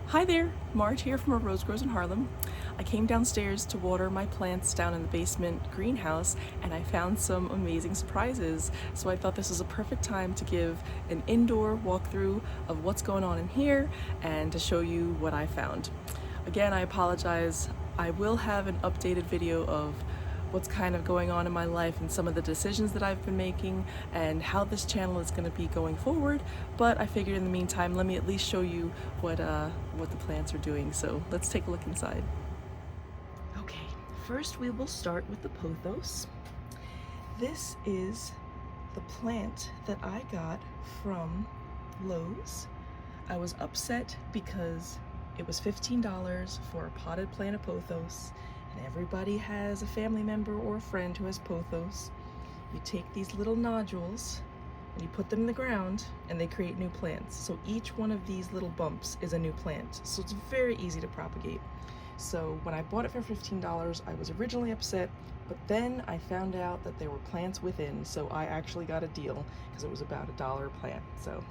Hi there, Marge here from A Rose Grows in Harlem. I came downstairs to water my plants down in the basement greenhouse and I found some amazing surprises. So I thought this was a perfect time to give an indoor walkthrough of what's going on in here and to show you what I found. Again, I apologize. I will have an updated video of what's kind of going on in my life and some of the decisions that I've been making and how this channel is going to be going forward, but I figured in the meantime let me at least show you what the plants are doing. So let's take a look inside. Okay, first we will start with the pothos. This is the plant that I got from Lowe's. I was upset because it was $15 for a potted plant of pothos, and everybody has a family member or a friend who has pothos. You take these little nodules and you put them in the ground and they create new plants. So each one of these little bumps is a new plant. So it's very easy to propagate. So when I bought it for $15, I was originally upset, but then I found out that there were plants within, so I actually got a deal because it was about $1 a plant. So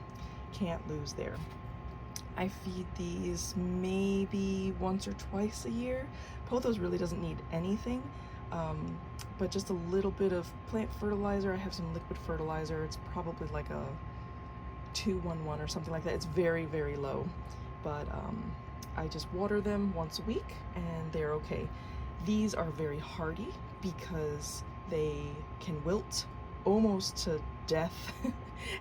can't lose there. I feed these maybe once or twice a year. Pothos really doesn't need anything, but just a little bit of plant fertilizer. I have some liquid fertilizer. It's probably like a 2-1-1 or something like that. It's very, very low, but I just water them once a week and they're okay. These are very hardy because they can wilt almost to death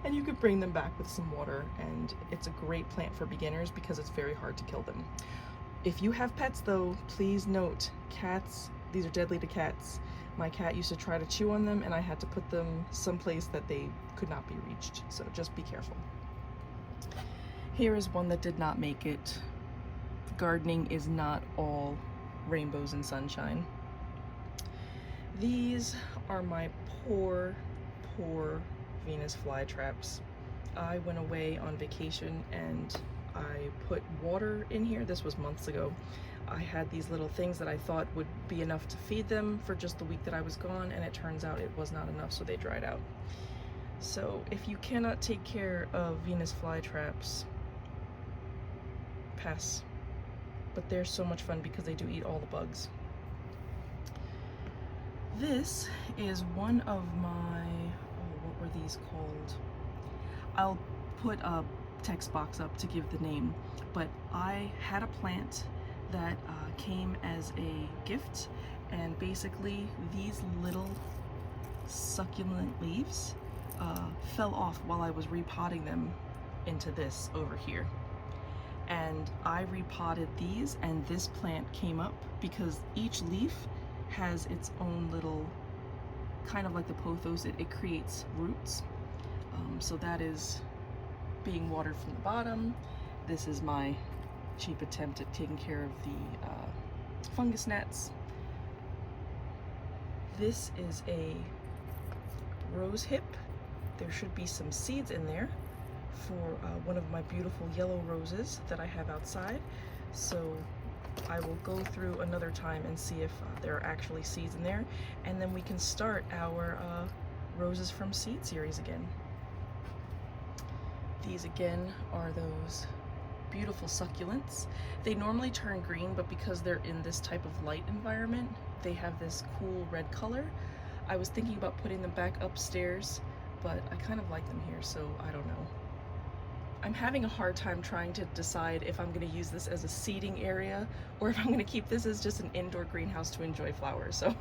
and you could bring them back with some water, and it's a great plant for beginners because it's very hard to kill them. If you have pets though, please note, cats, these are deadly to cats. My cat used to try to chew on them and I had to put them someplace that they could not be reached, so just be careful. Here is one that did not make it. Gardening is not all rainbows and sunshine. These are my poor Venus flytraps. I went away on vacation and I put water in here. This was months ago. I had these little things that I thought would be enough to feed them for just the week that I was gone, and it turns out it was not enough, so they dried out. So if you cannot take care of Venus flytraps, pass. But they're so much fun because they do eat all the bugs. This is one of my, what were these called? I'll put a text box up to give the name, but I had a plant that came as a gift, and basically these little succulent leaves fell off while I was repotting them into this over here. And I repotted these and this plant came up because each leaf has its own little, kind of like the pothos, it creates roots. So that is being watered from the bottom. This is my cheap attempt at taking care of the fungus gnats. This is a rose hip. There should be some seeds in there for one of my beautiful yellow roses that I have outside. So I will go through another time and see if there are actually seeds in there, and then we can start our Roses from Seed series again. These again are those beautiful succulents. They normally turn green, but because they're in this type of light environment, they have this cool red color. I was thinking about putting them back upstairs, but I kind of like them here, so I don't know. I'm having a hard time trying to decide if I'm going to use this as a seeding area or if I'm going to keep this as just an indoor greenhouse to enjoy flowers. So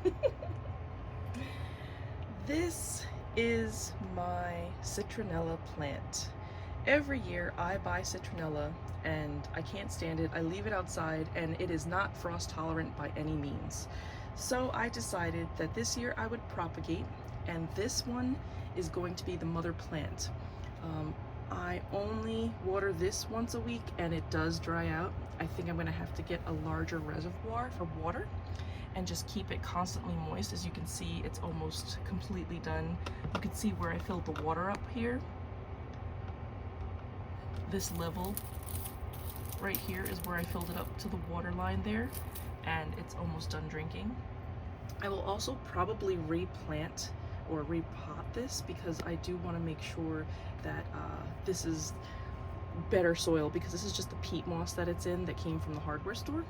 this is my citronella plant. Every year I buy citronella and I can't stand it. I leave it outside and it is not frost tolerant by any means. So I decided that this year I would propagate, and this one is going to be the mother plant. I only water this once a week and it does dry out. I think I'm gonna have to get a larger reservoir for water and just keep it constantly moist. As you can see, it's almost completely done. You can see where I filled the water up here. This level right here is where I filled it up to the water line there, and it's almost done drinking. I will also probably replant or repot this because I do want to make sure that this is better soil, because this is just the peat moss that it's in that came from the hardware store.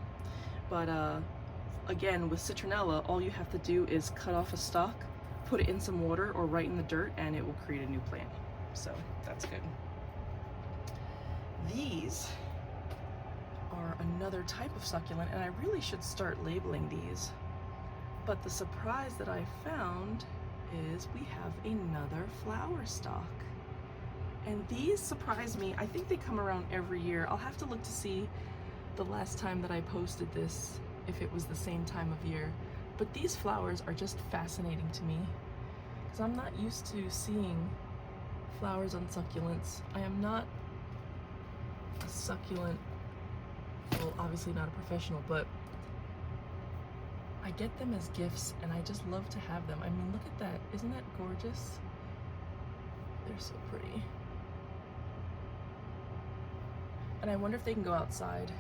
But again, with citronella, all you have to do is cut off a stalk, put it in some water or right in the dirt, and it will create a new plant. So that's good. These are another type of succulent, and I really should start labeling these. But the surprise that I found is we have another flower stalk. And these surprise me. I think they come around every year. I'll have to look to see the last time that I posted this, if it was the same time of year. But these flowers are just fascinating to me, because I'm not used to seeing flowers on succulents. I am not a succulent, well, obviously not a professional, but I get them as gifts and I just love to have them. I mean, look at that. Isn't that gorgeous? They're so pretty. And I wonder if they can go outside,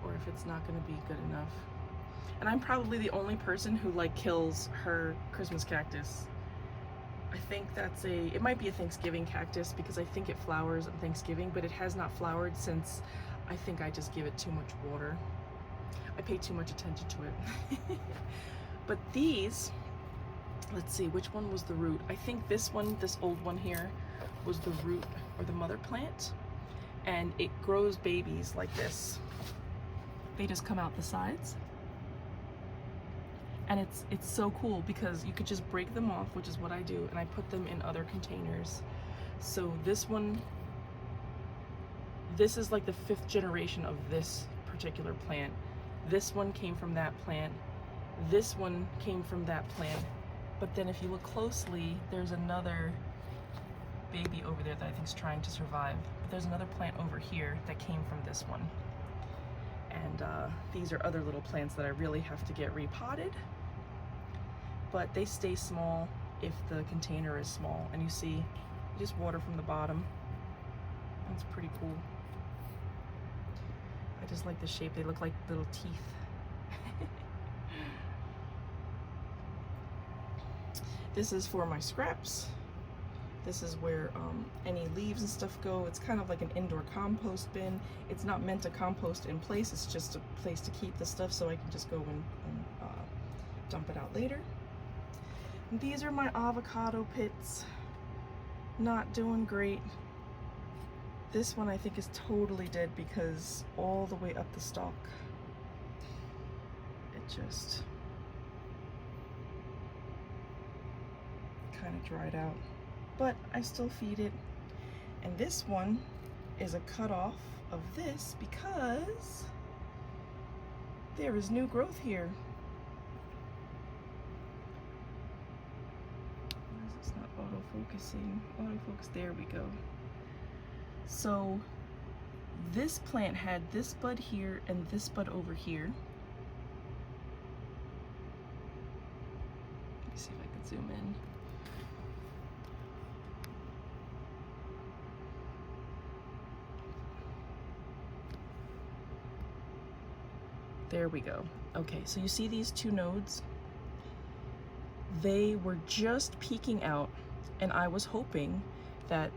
or if it's not going to be good enough. And I'm probably the only person who like kills her Christmas cactus. I think that's it might be a Thanksgiving cactus, because I think it flowers on Thanksgiving, but it has not flowered since I think I just give it too much water. I pay too much attention to it. But these, let's see, which one was the root? I think this one, this old one here, was the root or the mother plant. And it grows babies like this. They just come out the sides. And it's so cool, because you could just break them off, which is what I do, and I put them in other containers. So this one, this is like the 5th generation of this particular plant. This one came from that plant. This one came from that plant. But then if you look closely, there's another baby over there that I think is trying to survive. But there's another plant over here that came from this one. And these are other little plants that I really have to get repotted. But they stay small if the container is small. And you see, you just water from the bottom. That's pretty cool. I just like the shape. They look like little teeth. This is for my scraps. This is where any leaves and stuff go. It's kind of like an indoor compost bin. It's not meant to compost in place. It's just a place to keep the stuff so I can just go and dump it out later. And these are my avocado pits. Not doing great. This one I think is totally dead, because all the way up the stalk, it just kind of dried out. But I still feed it. And this one is a cutoff of this, because there is new growth here. Why is this not auto-focusing? Autofocus, there we go. So this plant had this bud here and this bud over here. Let me see if I can zoom in. There we go. Okay, so you see these two nodes? They were just peeking out, and I was hoping that,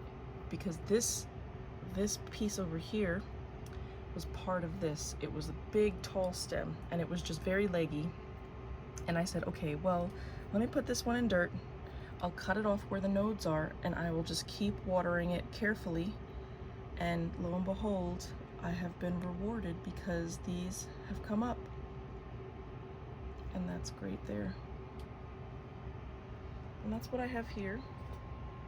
because this piece over here was part of this. It was a big tall stem, and it was just very leggy. And I said, okay, well, let me put this one in dirt. I'll cut it off where the nodes are, and I will just keep watering it carefully. And lo and behold, I have been rewarded, because these have come up. And that's great there. And that's what I have here.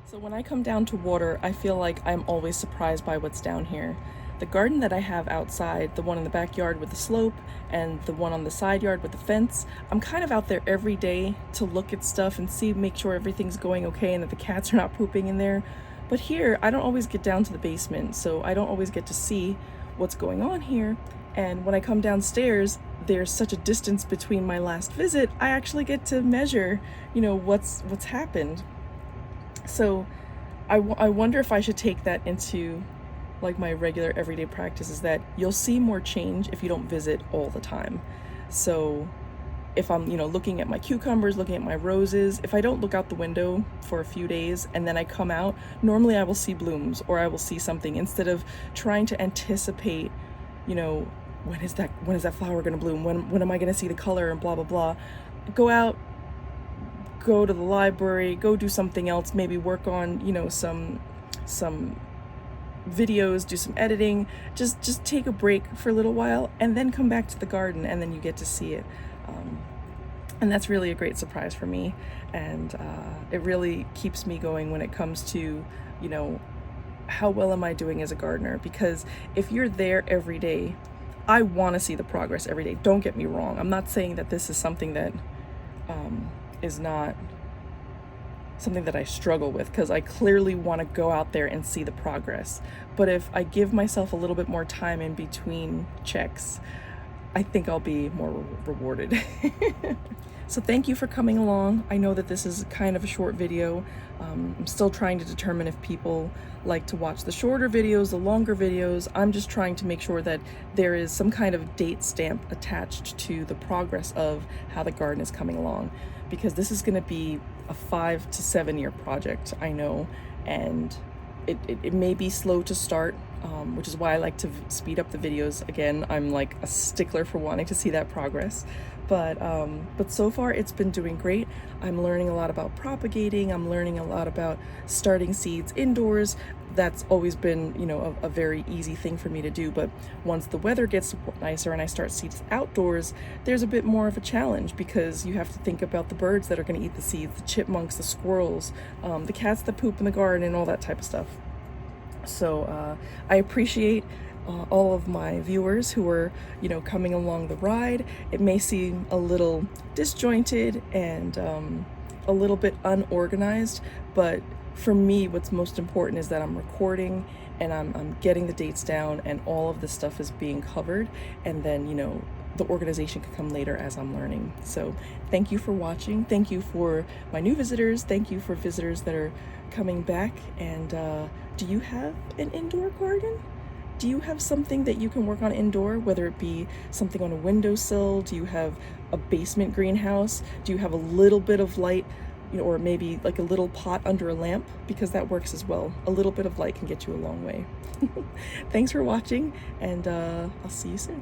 So when I come down to water, I feel like I'm always surprised by what's down here. The garden that I have outside, the one in the backyard with the slope, and the one on the side yard with the fence, I'm kind of out there every day to look at stuff and make sure everything's going okay and that the cats are not pooping in there. But here, I don't always get down to the basement, so I don't always get to see what's going on here. And when I come downstairs, there's such a distance between my last visit, I actually get to measure, what's happened. So I wonder if I should take that into like my regular everyday practice, is that you'll see more change if you don't visit all the time. So if I'm, looking at my cucumbers, looking at my roses, if I don't look out the window for a few days and then I come out, normally I will see blooms or I will see something, instead of trying to anticipate, when is that flower going to bloom? When am I going to see the color and blah, blah, blah. Go out, go to the library, go do something else, maybe work on, some videos, do some editing, just take a break for a little while and then come back to the garden, and then you get to see it. And that's really a great surprise for me, and it really keeps me going when it comes to, how well am I doing as a gardener? Because if you're there every day, I want to see the progress every day. Don't get me wrong. I'm not saying that this is something that is not something that I struggle with, because I clearly want to go out there and see the progress. But if I give myself a little bit more time in between checks, I think I'll be more rewarded. So thank you for coming along. I know that this is kind of a short video. I'm still trying to determine if people like to watch the shorter videos, the longer videos. I'm just trying to make sure that there is some kind of date stamp attached to the progress of how the garden is coming along, because this is going to be a 5 to 7 year project, I know, and it may be slow to start, which is why I like to speed up the videos. Again, I'm like a stickler for wanting to see that progress. But so far it's been doing great. I'm learning a lot about propagating. I'm learning a lot about starting seeds indoors. That's always been, a very easy thing for me to do. But once the weather gets nicer and I start seeds outdoors, there's a bit more of a challenge, because you have to think about the birds that are going to eat the seeds, the chipmunks, the squirrels, the cats that poop in the garden, and all that type of stuff. So I appreciate all of my viewers who are, coming along the ride. It may seem a little disjointed and a little bit unorganized, but for me, what's most important is that I'm recording and I'm getting the dates down, and all of this stuff is being covered, and then, the organization can come later as I'm learning. So thank you for watching. Thank you for my new visitors. Thank you for visitors that are coming back. And do you have an indoor garden? Do you have something that you can work on indoor, whether it be something on a windowsill? Do you have a basement greenhouse? Do you have a little bit of light, or maybe like a little pot under a lamp? Because that works as well. A little bit of light can get you a long way. Thanks for watching, and I'll see you soon.